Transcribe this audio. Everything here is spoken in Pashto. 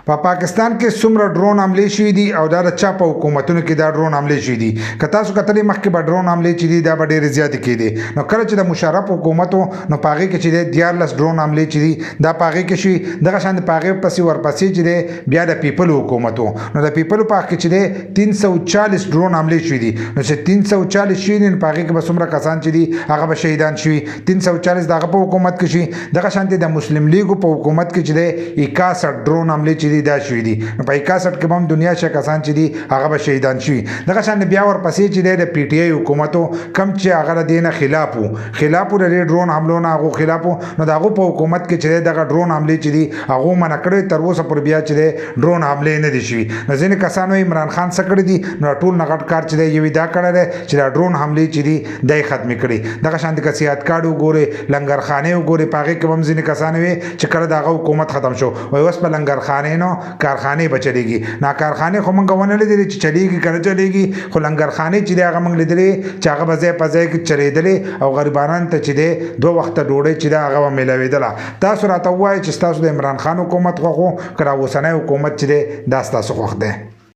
په پاکستان کې څومره ډرون حملې شوي دي او دا د چا په حکومتونو کې دا ډرون حملې شوي دي که تاسو کتلې مخکې به ډرون حملې چې دي دا به ډېرې زیاتې کېدې نو کله چې د مشرف حکومت و نو په هغې کې چې دی 14 ډرون حملې چې دي دا په هغې کې شوي دغه شان د په هغې پسې ورپسې چې دی بیا د پیپلو حکومت و نو د پیپلو په حق کې چې دی 340 ډرون حملې شوي دي نو چې 340 شوي دي نو په هغې کې به څومره کسان چې دي هغه به شهیدان شوي 340 د هغه په حکومت کې شوي دغه شانتې د مسلم لیګو په حکومت کې چې دی 61 ډرون حملې چې دي دا شوي دي نو په 61 کې هم دنیا شه کسان چې دي هغه به شهیدان شوي دغه شان بیا ورپسې چې دی د پی ټی آی حکومتو کم چې هغه د دې نه خلاف د ډرون حملو نه هغو خلاف نو د هغو په حکومت کې چې دی دغه ډرون حملې چې دي هغو منع کړی تر اوسه پورې بیا چې دی ډرون حملې نه دي شوي نو ځینې کسانو عمران خان څه کړي دي نو ټول نه غټ کار چې دی یو دا کړی دی چې دا ډرون حملې چې دي دی ختمې کړي دغه شانتې که سیاحت کارت وګورئ لنګرخانې وګورئ په هغې کې به هم ځینې کسان وي چې کله د هغه حکومت ختم شو وایي اوس په لنګرخانې نو کارخانې به چلېږي نا کارخانې خو موږ ونه لیدلې چې چلېږي که نه چلېږي خو لنګرخانې چې دی هغه موږ لیدلې چې هغه به ځای په ځای کې چلېدلې او غریبانان ته چې دی 2 وخته ډوډۍ چې دی هغه به میلاوېدله تاسو راته ووایئ چې ستاسو د عمران خان حکومت خوښ و که را اوسنی حکومت چې دی دا ستاسو خوښ دی